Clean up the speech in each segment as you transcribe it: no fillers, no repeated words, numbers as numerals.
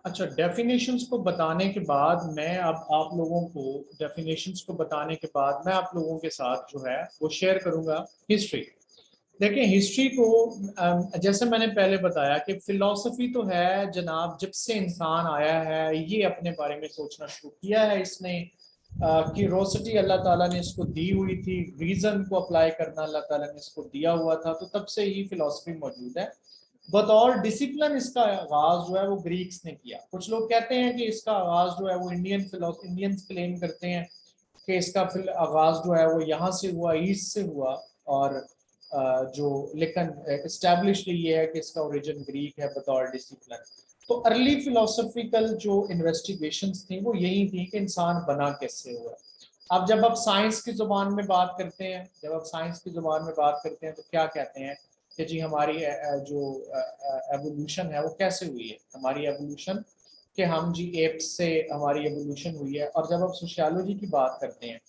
अच्छा, डेफिनेशंस को बताने के बाद मैं अब आप लोगों को डेफिनेशंस को बताने के बाद मैं आप लोगों के साथ जो है वो शेयर करूंगा हिस्ट्री। देखिए हिस्ट्री को जैसे मैंने पहले बताया कि फिलॉसफी तो है जनाब, जब से इंसान आया है ये अपने बारे में सोचना शुरू किया है इसने। क्यूरोसिटी अल्लाह ताला ने इसको दी हुई थी, रीजन को अप्लाई करना अल्लाह ताला ने इसको दिया हुआ था, तो तब से ही फिलॉसफी मौजूद है। बतौर डिसिप्लिन इसका आगाज जो है वो ग्रीक्स ने किया। कुछ लोग कहते हैं कि इसका आगाज जो है वो इंडियंस क्लेम करते हैं कि इसका फिर आगाज जो है वो यहाँ से हुआ, ईस्ट से हुआ। और जो लेकिन इस्टेब्लिश ये है कि इसका ओरिजिन ग्रीक है बतौर डिसिप्लिन। तो अर्ली फिलोसफिकल जो इन्वेस्टिगेशंस थी वो यही थी कि इंसान बना कैसे हुआ। अब जब आप साइंस की जुबान में बात करते हैं, तो क्या कहते हैं कि जी हमारी जो एवोल्यूशन है वो कैसे हुई है, हमारी एवोल्यूशन कि हम जी एप्स से हमारी एवोल्यूशन हुई है। और जब आप सोशियोलॉजी की बात करते हैं,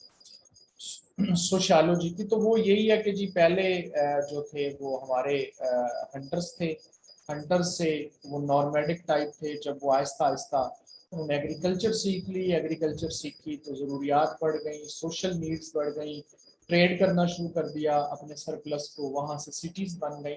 सोशियोलॉजी की, तो वो यही है कि जी पहले जो थे वो हमारे हंटर्स थे। हंटर्स से वो नॉर्मेडिक टाइप थे। जब वो आहिस्ता आहिस्ता उन्होंने एग्रीकल्चर सीख ली, एग्रीकल्चर सीखी तो ज़रूरियात बढ़ गई, सोशल नीड्स बढ़ गई, ट्रेड करना शुरू कर दिया अपने सरप्लस को, वहाँ से सिटीज़ बन गई।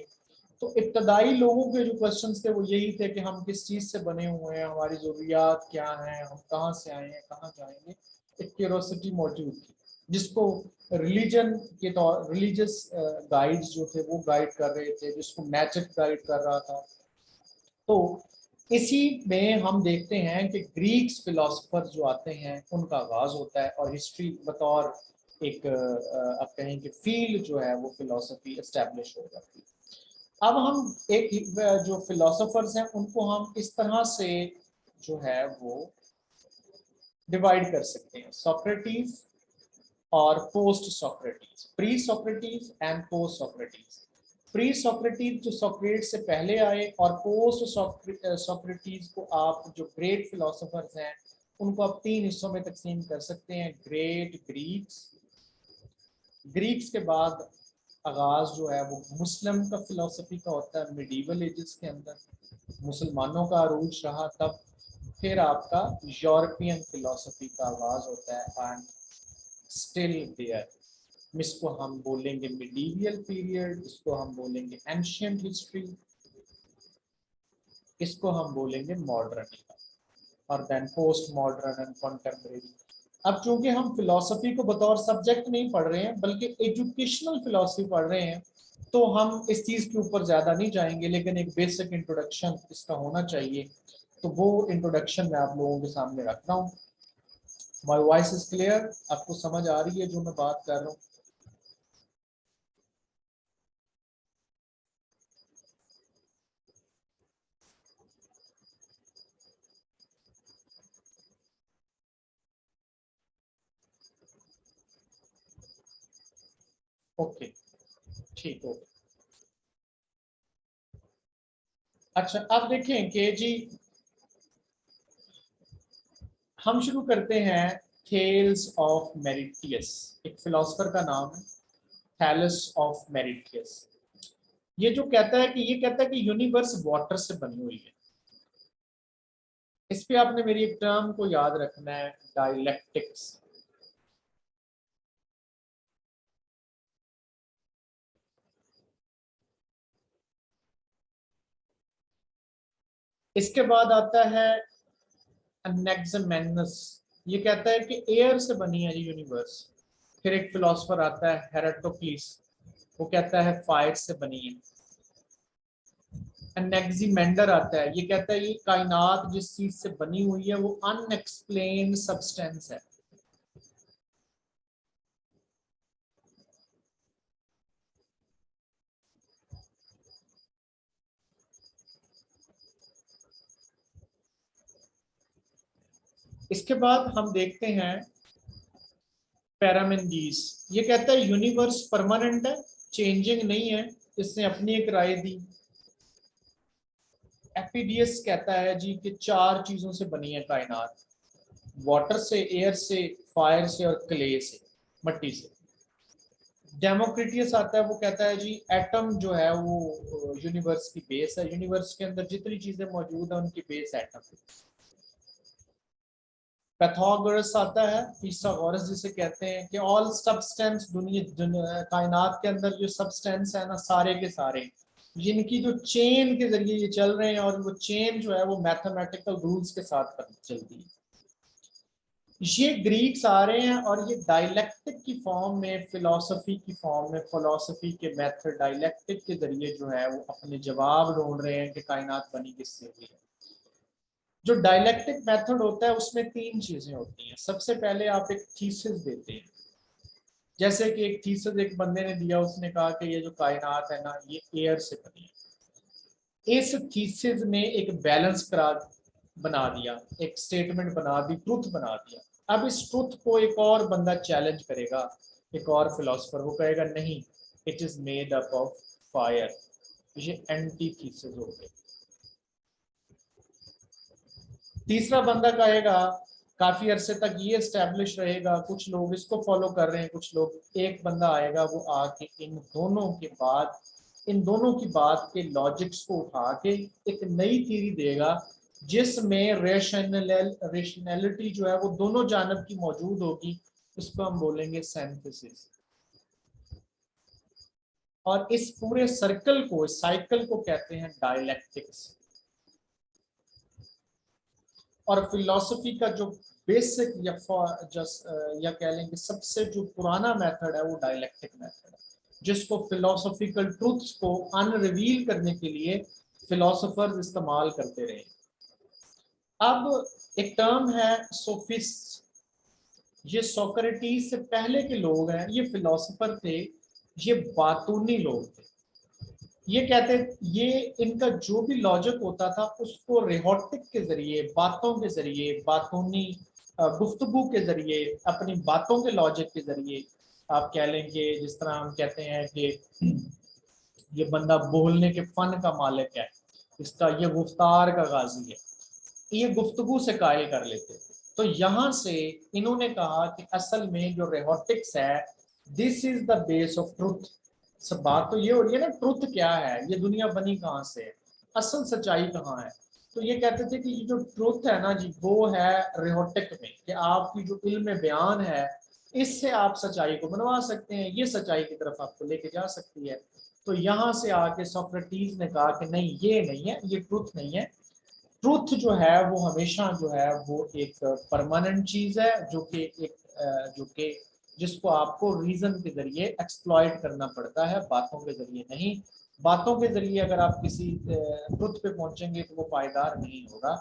तो इब्तदाई लोगों के जो क्वेश्चन थे वो यही थे कि हम किस चीज़ से बने हुए हैं, हमारी ज़रूरियात क्या हैं, हम कहाँ से आए हैं, कहाँ जाएंगे। एक क्यूरोसिटी मौजूद थी जिसको रिलीजन के तौर रिलीजियस गाइड्स जो थे वो गाइड कर रहे थे, जिसको मैजिक गाइड कर रहा था। तो इसी में हम देखते हैं कि ग्रीक्स फिलोसफर जो आते हैं उनका आगाज होता है और हिस्ट्री बतौर एक आप कहें कि फील्ड जो है वो फिलोसफी एस्टेब्लिश हो जाती है। अब हम एक जो फिलोसफर्स हैं उनको हम इस तरह से जो है वो डिवाइड कर सकते हैं, सोक्रेटिस और post Socrates, pre Socrates and post Socrates. Pre Socrates जो सोक्रेट से पहले आए, और पोस्ट सोक्रेटिस को आप जो ग्रेट फिलोसोफर्स हैं उनको आप तीन हिस्सों में तकसीम कर सकते हैं। ग्रेट ग्रीक्स, ग्रीक्स के बाद आगाज जो है वो मुस्लिम का फिलोसफी का होता है मिडीवल एजेस के अंदर, मुसलमानों का अरूज रहा तब। फिर आपका यूरोपियन फिलोसफी का आगाज होता है एंड स्टिल देयर। इसको हम बोलेंगे मिडीवियल पीरियड, इसको हम बोलेंगे एंशियंट हिस्ट्री, इसको हम बोलेंगे मॉडर्न, और then post modern and contemporary. अब चूंकि हम फिलोसफी को बतौर सब्जेक्ट नहीं पढ़ रहे हैं बल्कि एजुकेशनल फिलोसफी पढ़ रहे हैं, तो हम इस चीज के ऊपर ज्यादा नहीं जाएंगे, लेकिन एक बेसिक इंट्रोडक्शन इसका होना चाहिए। तो वो इंट्रोडक्शन मैं आप लोगों के सामने रख रहा हूँ। My voice is clear? आपको समझ आ रही है जो मैं बात कर रहा हूँ? ओके, ठीक हो। अच्छा, अब देखें कि जी हम शुरू करते हैं थेल्स ऑफ मेरिटियस। एक फिलोसफर का नाम है थैलस ऑफ मेरिटियस। ये कहता है कि यूनिवर्स वाटर से बनी हुई है। इस पे आपने मेरी एक टर्म को याद रखना है, डायलैक्टिक्स। इसके बाद आता है अनैक्सिमेनस। ये कहता है कि एयर से बनी है ये यूनिवर्स। फिर एक फिलोसफर आता है हेराटोक्लिस, वो कहता है फायर से बनी है। एनेक्जिमेंडर आता है, ये कहता है ये कायनात जिस चीज से बनी हुई है वो अनएक्सप्लेन्ड सब्सटेंस है। इसके बाद हम देखते हैं पैरामेंडीज। ये कहता है यूनिवर्स परमानेंट है, चेंजिंग नहीं है, इसने अपनी एक राय दी। एपिडियस कहता है जी कि चार चीजों से बनी है कायनात, वाटर से, एयर से, फायर से और क्ले से, मट्टी से। डेमोक्रिटियस आता है, वो कहता है जी एटम जो है वो यूनिवर्स की बेस है, यूनिवर्स के अंदर जितनी चीजें मौजूद है उनकी बेस एटम है। पैथागोरस आता है, फिथागोरस जिसे कहते हैं कि ऑल सब्सटेंस कायनात के अंदर जो सब्सटेंस है ना, सारे के सारे जिनकी जो चेन के जरिए ये चल रहे हैं, और वो चेन जो है वो मैथमेटिकल रूल्स के साथ चलती है। ये ग्रीक्स आ रहे हैं और ये डायलेक्टिक की फॉर्म में, फिलॉसफी की फॉर्म में, फिलॉसफी के मेथड डायलेक्टिक के जरिए जो है वो अपने जवाब ढूंढ रहे हैं कि कायनात बनी किससे हुई है। जो डायलेक्टिक मेथड होता है उसमें तीन चीजें होती हैं। सबसे पहले आप एक थीसिस देते हैं, जैसे कि एक थीसिस एक बंदे ने दिया, उसने कहा कि ये जो कायनात है ना ये एयर से बनी है। इस थीसिस ने एक बैलेंस करार बना दिया, एक स्टेटमेंट बना दी, ट्रुथ बना दिया। अब इस ट्रुथ को एक और बंदा चैलेंज करेगा, एक और फिलोसफर, वो कहेगा नहीं, it is made up of fire. ये एंटी थीसिस हो गए। तीसरा बंदा कहेगा, काफी अरसे तक ये स्टैब्लिश रहेगा, कुछ लोग इसको फॉलो कर रहे हैं, कुछ लोग, एक बंदा आएगा वो आके इन दोनों की बात के लॉजिक्स को उठा के एक नई थ्योरी देगा, जिसमें रेशनैलिटी जो है वो दोनों जानब की मौजूद होगी। उसको हम बोलेंगे सिंथेसिस। और इस पूरे सर्कल को, इस साइकिल को कहते हैं डायलेक्टिक्स। और फिलॉसफी का जो बेसिक या कह लेंगे सबसे जो पुराना मेथड है वो डायलेक्टिक मेथड है, जिसको फिलोसॉफिकल ट्रूथ्स को अनरिवील करने के लिए फिलोसोफर्स इस्तेमाल करते रहे। अब एक टर्म है सोफिस्ट। ये सोक्रेटिस से पहले के लोग हैं, ये फिलोसोफर थे, ये बातूनी लोग थे। ये कहते, ये इनका जो भी लॉजिक होता था उसको रेहोटिक के जरिए, बातों के जरिए, बातूनी गुफ्तगू के जरिए, अपनी बातों के लॉजिक के जरिए, आप कह लेंगे जिस तरह हम कहते हैं कि ये बंदा बोलने के फन का मालिक है, इसका ये गुफ्तार का गाजी है, ये गुफ्तगू से कायल कर लेते थे। तो यहां से इन्होंने कहा कि असल में जो रेहोटिक्स है, this is the base of truth. सब बात तो ये हो रही है ना, ट्रुथ क्या है, ये दुनिया बनी कहाँ से है, असल सच्चाई कहाँ है। तो ये कहते थे कि ये जो ट्रुथ है ना जी, वो है रेहोटिक में, कि आपकी जो इल्म बयान है, इससे आप सच्चाई को बनवा सकते हैं, ये सच्चाई की तरफ आपको लेके जा सकती है। तो यहाँ से आके सोक्रेटिस ने कहा कि नहीं, ये नहीं है, ये ट्रुथ नहीं है। ट्रूथ जो है वो हमेशा जो है वो एक परमानेंट चीज है, जो कि एक जो कि जिसको आपको रीजन के जरिए एक्सप्लॉइट करना पड़ता है, बातों के जरिए नहीं। बातों के जरिए अगर आप किसी ट्रुथ पे पहुंचेंगे तो वो पायदार नहीं होगा।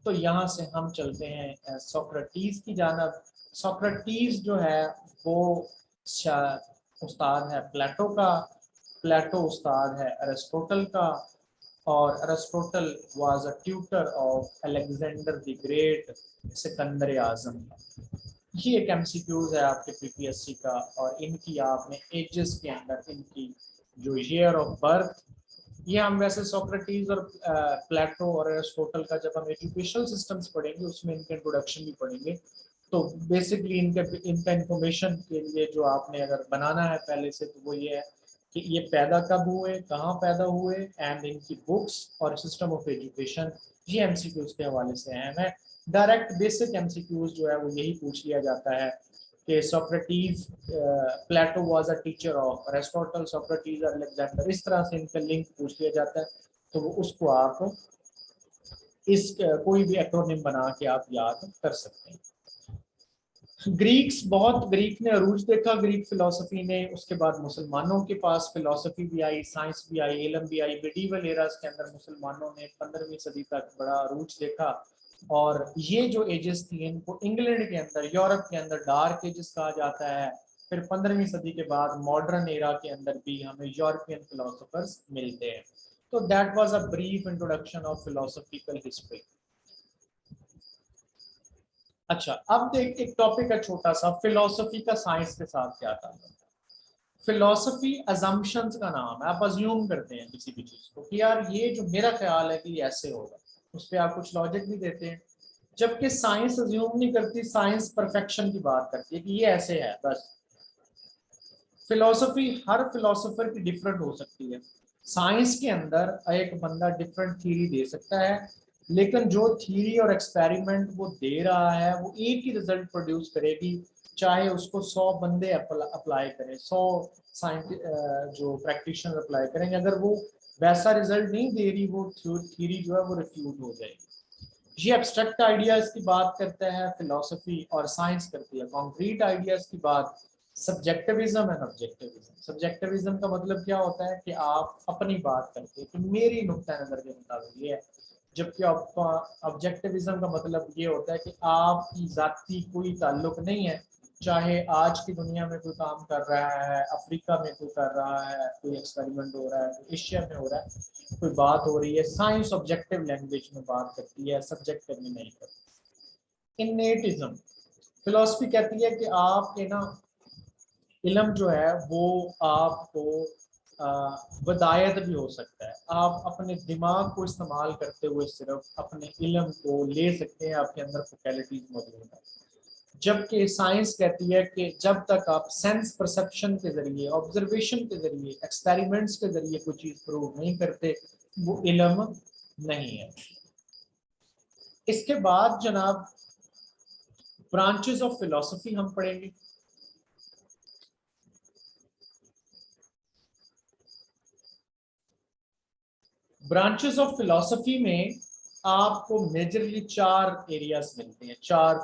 तो यहाँ से हम चलते हैं सोक्रेटिस की जानब। सोक्रेटिस जो है वो उस्ताद है प्लेटो का, प्लेटो उस्ताद है अरिस्टोटल का, और Aristotle was a tutor of Alexander the great, Sikandar Azam का। ये एक एमसीक्यूज है आपके पीपीएससी का, और इनकी आपने एजेस के अंदर इनकी जो ईयर ऑफ बर्थ, ये हम वैसे सोक्रेटिस और प्लेटो और एरिस्टोटल का जब हम एजुकेशनल सिस्टम्स पढ़ेंगे उसमें इनके इंट्रोडक्शन भी पढ़ेंगे। तो बेसिकली इनका इंफॉर्मेशन के लिए जो आपने अगर बनाना है पहले से, तो वो ये है कि ये पैदा कब हुए, कहाँ पैदा हुए, एंड इनकी बुक्स और सिस्टम ऑफ एजुकेशन। ये एमसीक्यूज के हवाले से अहम है। डायरेक्ट बेसिक एमसीक्यूज जो है वो यही पूछ लिया जाता है कि Socrates, Plato was a teacher of Aristotle, Socrates और अलेक्जेंडर, इस तरह से इनका लिंक पूछ लिया जाता है। तो वो उसको आप इस कोई भी एक्रोनिम बना के आप याद कर सकते हैं। ग्रीक्स, बहुत ग्रीक ने अरूज देखा, ग्रीक फिलोसफी ने। उसके बाद मुसलमानों के पास फिलोसफी भी आई, साइंस भी आई, इल्म भी आई। मिडीवल एरास के अंदर मुसलमानों ने 15वीं सदी तक बड़ा अरूज देखा। और ये जो एजेस थी इनको इंग्लैंड के अंदर, यूरोप के अंदर डार्क एजेस कहा जाता है। फिर 15वीं सदी के बाद मॉडर्न एरा के अंदर भी हमें यूरोपियन फिलोसफर्स मिलते हैं। तो that was a brief introduction of philosophical history. अच्छा, अब देख, एक टॉपिक है छोटा सा, फिलोसफी का साइंस के साथ क्या ताल्लुक है। फिलोसफी अजम्पशंस का नाम है, आप अज्यूम करते हैं किसी भी चीज को कि यार ये जो मेरा ख्याल है कि ये ऐसे होगा, उस पर आप कुछ लॉजिक भी देते हैं। जबकि साइंस अज्यूम नहीं करती, साइंस परफेक्शन की बात करती है कि ये ऐसे है बस। फिलोसफी हर फिलोसोफर की डिफरेंट हो सकती है। साइंस के अंदर एक बंदा डिफरेंट थ्योरी दे सकता है, लेकिन जो थ्योरी और एक्सपेरिमेंट वो दे रहा है वो एक ही रिजल्ट प्रोड्यूस करेगी, चाहे उसको 100 बंदे अप्लाई करें, 100 साइंटिस्ट जो प्रैक्टिशनर अप्लाई करेंगे, अगर वो वैसा रिजल्ट नहीं दे रही, वो थ्योरी जो है वो रिफ्यूट हो जाएगी। ये एब्स्ट्रैक्ट आइडियाज की बात करता है फिलोसफी, और साइंस करती है कॉन्क्रीट आइडियाज की बात। सब्जेक्टिविज्म एंड ऑब्जेक्टिविज्म, सब्जेक्टिविज्म का मतलब क्या होता है कि आप अपनी बात करते हैं कि मेरी नुक्ता नजर के मुताबिक ये है, जबकि ऑब्जेक्टिविज्म का मतलब ये होता है कि आपकी जाती कोई ताल्लुक नहीं है, चाहे आज की दुनिया में कोई काम कर रहा है, अफ्रीका में कोई कर रहा है, कोई एक्सपेरिमेंट हो रहा है, कोई एशिया में हो रहा है, कोई बात हो रही है, साइंस ऑब्जेक्टिव लैंग्वेज में बात करती है, सब्जेक्टिव में नहीं करती। इनेटिज्म, फिलोसफी कहती है कि आपके ना इल्म जो है वो आपको वदायत भी हो सकता है, आप अपने दिमाग को इस्तेमाल करते हुए सिर्फ अपने इल्म को ले सकते हैं, आपके अंदर फैकल्टीज मौजूद है। जबकि साइंस कहती है कि जब तक आप सेंस परसेप्शन के जरिए, ऑब्जर्वेशन के जरिए, एक्सपेरिमेंट्स के जरिए कोई चीज प्रूव नहीं करते, वो इल्म नहीं है। इसके बाद जनाब ब्रांचेस ऑफ फिलोसफी हम पढ़ेंगे। ब्रांचेस ऑफ फिलोसफी में आपको मेजरली 4 एरियाज मिलते हैं, 4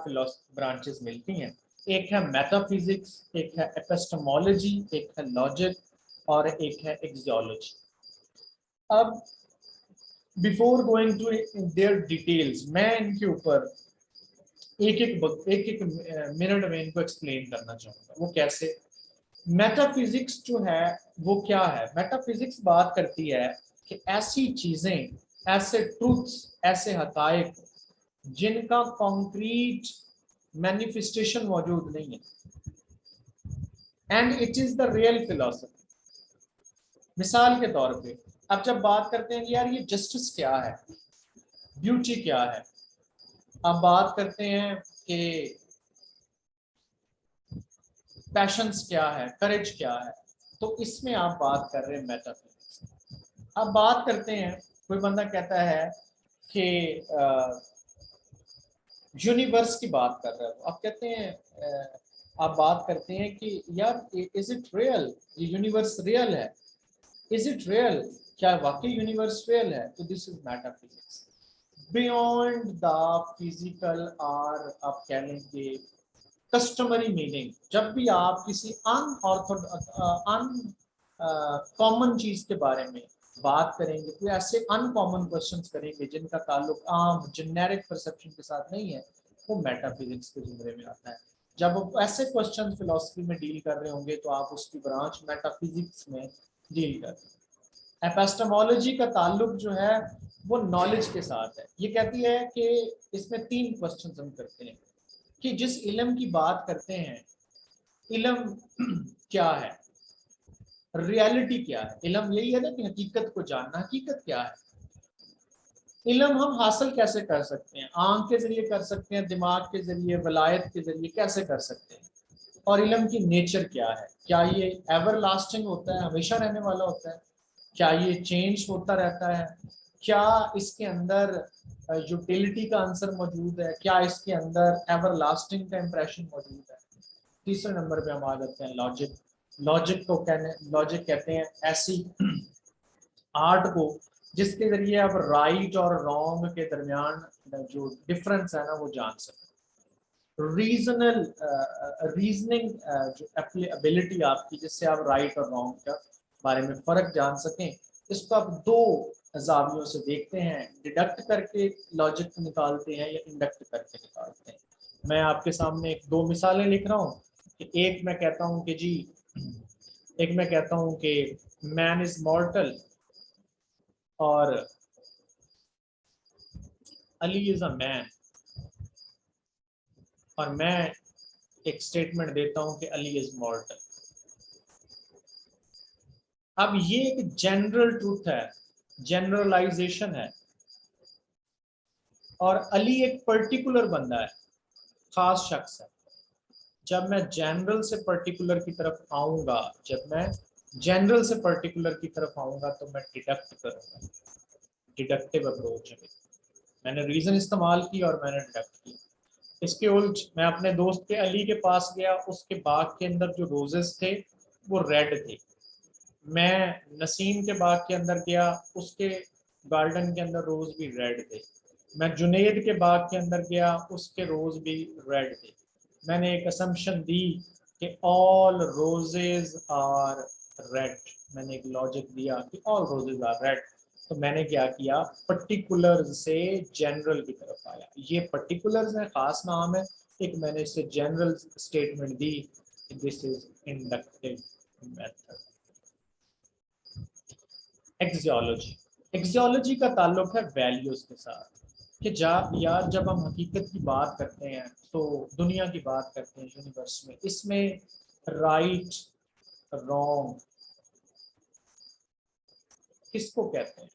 ब्रांचेस मिलती हैं। एक है मेटाफिजिक्स, एक है एपिस्टेमोलॉजी, एक है लॉजिक और एक है एक्सियोलॉजी। अब before going to their details, मैं इनके ऊपर एक मिनट में इनको एक्सप्लेन करना चाहूंगा। वो कैसे? मेटाफिजिक्स जो है वो क्या है? मेटाफिजिक्स बात करती है कि ऐसी चीजें, ऐसे ट्रूथ्स, ऐसे हकायक जिनका कॉन्क्रीट मैनिफेस्टेशन मौजूद नहीं है, and it is the real philosophy. मिसाल के तौर पे अब जब बात करते हैं कि यार ये जस्टिस क्या है, ब्यूटी क्या है, अब बात करते हैं कि पैशंस क्या है, करेज क्या है, तो इसमें आप बात कर रहे हैं मेटाफिजिक्स। अब बात करते हैं, कोई बंदा कहता है कि यूनिवर्स की बात कर रहे हो, आप कहते हैं आप बात करते हैं कि यार इज इट रियल, ये यूनिवर्स रियल है, इज इट रियल, क्या वाकई यूनिवर्स रियल है? तो this is metaphysics. Beyond the physical, और आप कह लें कि कस्टमरी मीनिंग, जब भी आप किसी अनकॉमन चीज के बारे में बात करेंगे, कोई ऐसे अनकॉमन क्वेश्चंस करेंगे जिनका ताल्लुक आम जेनेरिक परसेप्शन के साथ नहीं है, वो मेटाफिजिक्स के जुमरे में आता है। जब आप ऐसे क्वेश्चन फिलोसफी में डील कर रहे होंगे तो आप उसकी ब्रांच मेटाफिजिक्स में डील कर रहे हैं। एपिस्टेमोलॉजी का ताल्लुक जो है वो नॉलेज के साथ है। ये कहती है कि इसमें 3 क्वेश्चन हम करते हैं कि जिस इल्म की बात करते हैं, इल्म क्या है, रियलिटी क्या है। इल्म यही है ना कि हकीकत को जानना, हकीकत क्या है। इल्म हम हासिल कैसे कर सकते हैं? आंख के जरिए कर सकते हैं, दिमाग के जरिए, वलायत के जरिए, कैसे कर सकते हैं? और इल्म की नेचर क्या है? क्या ये एवर लास्टिंग होता है, हमेशा रहने वाला होता है? क्या ये चेंज होता रहता है? क्या इसके अंदर यूटिलिटी का आंसर मौजूद है? क्या इसके अंदर एवर लास्टिंग का इंप्रेशन मौजूद है? तीसरे नंबर पे हम आ जाते हैं लॉजिक। लॉजिक कहते हैं ऐसी आर्ट को जिसके जरिए आप राइट और रॉन्ग के दरमियान जो डिफरेंस है ना वो जान सकें। रीजनल रीजनिंग जो एबिलिटी आपकी, जिससे आप राइट और रॉन्ग का बारे में फ़र्क जान सकें, इसको आप 2 जावियों से देखते हैं, डिडक्ट करके लॉजिक निकालते हैं या इंडक्ट करके निकालते हैं। मैं आपके सामने 2 मिसालें लिख रहा हूँ कि एक मैं कहता हूँ कि जी, एक मैं कहता हूँ कि मैन इज मॉर्टल और अली इज अ मैन, और मैं एक स्टेटमेंट देता हूं कि अली इज मॉर्टल। अब ये एक जनरल ट्रूथ है, जनरलाइजेशन है, और अली एक पर्टिकुलर बंदा है, खास शख्स है। जब मैं जनरल से पर्टिकुलर की तरफ आऊंगा, जब मैं जनरल से पर्टिकुलर की तरफ आऊंगा तो मैं डिडक्ट करूंगा, डिडक्टिव अप्रोच है। मैंने रीजन इस्तेमाल की और मैंने डिडक्ट किया। इसके उल्ट मैं अपने दोस्त के अली के पास गया, उसके बाग के अंदर जो रोजेस थे वो रेड थे। मैं नसीम के बाग के अंदर गया, उसके गार्डन के अंदर रोज भी रेड थे। मैं जुनेद के बाग के अंदर गया, उसके रोज भी रेड थे। मैंने एक असम्पशन दी कि ऑल रोजेज आर रेड। मैंने एक लॉजिक दिया कि ऑल रोजेज आर रेड। तो मैंने क्या किया, पर्टिकुलर से जनरल की तरफ आया। ये पर्टिकुलर है, खास नाम है। एक मैंने इससे general statement the, this is inductive method. Axiology, axiology का ताल्लुक है वैल्यूज के साथ कि यार जब हम हकीकत की बात करते हैं तो दुनिया की बात करते हैं यूनिवर्स में, इसमें राइट रॉन्ग किसको कहते हैं?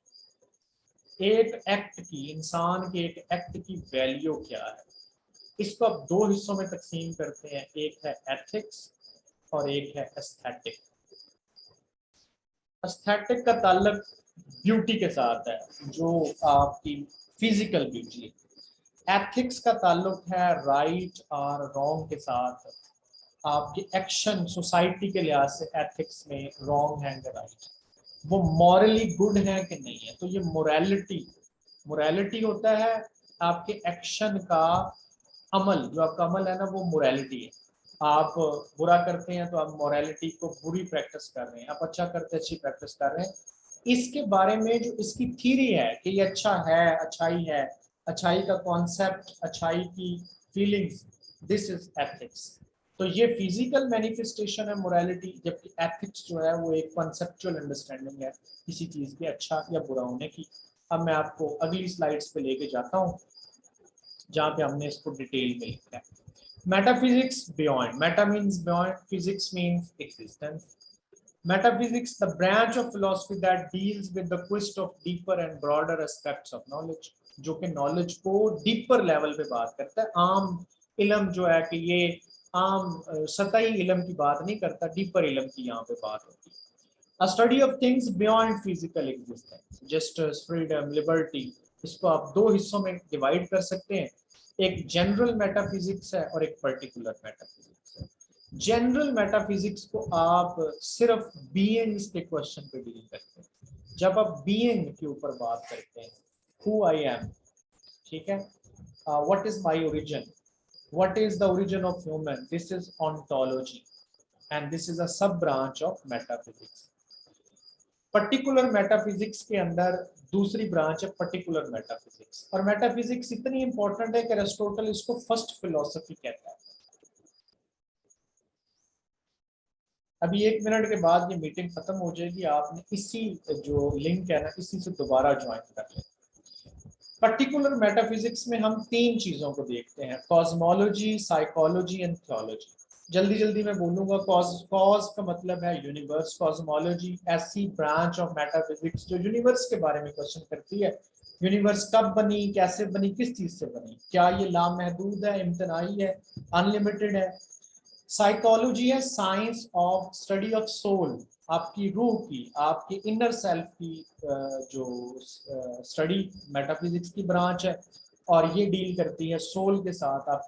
एक एक्ट की, इंसान के एक एक्ट की वैल्यू क्या है? इसको अब दो हिस्सों में तकसीम करते हैं, एक है एथिक्स और एक है एस्थेटिक। एस्थेटिक का ताल्लुक ब्यूटी के साथ है, जो आपकी फिजिकल ब्यूटी है। एथिक्स का ताल्लुक है राइट और रॉन्ग के साथ। आपके एक्शन सोसाइटी के लिहाज से एथिक्स में रॉन्ग है या राइट, वो मॉरली गुड है कि नहीं है। तो ये मोरालिटी, मोरालिटी होता है आपके एक्शन का अमल, जो आपका अमल है ना वो मोरालिटी है। आप बुरा करते हैं तो आप मोरालिटी को बुरी प्रैक्टिस कर रहे हैं, आप अच्छा करते अच्छी प्रैक्टिस कर रहे हैं। इसके बारे में जो इसकी थ्योरी है कि ये अच्छा है, अच्छाई का कॉन्सेप्ट, अच्छाई की फीलिंग्स, दिस इज एथिक्स। तो ये फिजिकल मैनिफेस्टेशन है मोरालिटी, जबकि एथिक्स जो है वो एक कॉन्सेप्चुअल अंडरस्टैंडिंग है किसी चीज के अच्छा या बुरा होने की। अब मैं आपको अगली स्लाइड्स पे लेके जाता हूँ जहाँ पे हमने इसको डिटेल में लिखा है। Metaphysics beyond. Meta means beyond, physics means existence. Metaphysics, the branch of philosophy that deals with the quest of deeper and broader aspects of knowledge, जो कि knowledge को deeper level पे बात करता है। आम इल्म जो है कि ये आम सतही इल्म की बात नहीं करता, deeper इल्म की यहाँ पे बात होती है। A study of things beyond physical existence, justice, freedom, liberty, इसको आप दो हिस्सों में डिवाइड कर सकते हैं। एक जनरल मेटाफिजिक्स है और एक पर्टिकुलर मेटाफिजिक्स है। जनरल मेटाफिजिक्स को आप सिर्फ बीइंग्स के क्वेश्चन पे डील करते हैं। जब आप बीइंग के ऊपर बात करते हैं, हु आई एम, ठीक है, what is my origin, what is the origin of human, this is ontology and this is a sub branch of metaphysics. Particular metaphysics के अंदर दूसरी ब्रांच है पर्टिकुलर मेटाफिजिक्स, और मेटाफिजिक्स इतनी इंपॉर्टेंट है कि एरिस्टोटल इसको फर्स्ट फिलॉसफी कहता है। अभी 1 मिनट के बाद ये मीटिंग खत्म हो जाएगी, आपने इसी जो लिंक है ना इसी से दोबारा ज्वाइन कर लें। पर्टिकुलर मेटाफिजिक्स में हम तीन चीजों को देखते हैं, कॉस्मोलॉजी, साइकोलॉजी एंड थियोलॉजी। जल्दी जल्दी मैं बोलूंगा। कॉज का मतलब है यूनिवर्स, कॉस्मोलॉजी ऐसी ब्रांच ऑफ मेटाफिजिक्स जो यूनिवर्स के बारे में क्वेश्चन करती है। यूनिवर्स कब बनी, कैसे बनी, किस चीज से बनी, क्या ये लामहदूद है, इम्तनाई है, अनलिमिटेड है। साइकोलॉजी है science of study of soul, आपकी रूह की, आपके इनर सेल्फ की जो स्टडी मेटाफिजिक्स की ब्रांच है, और ये डील करती है सोल के साथ, आप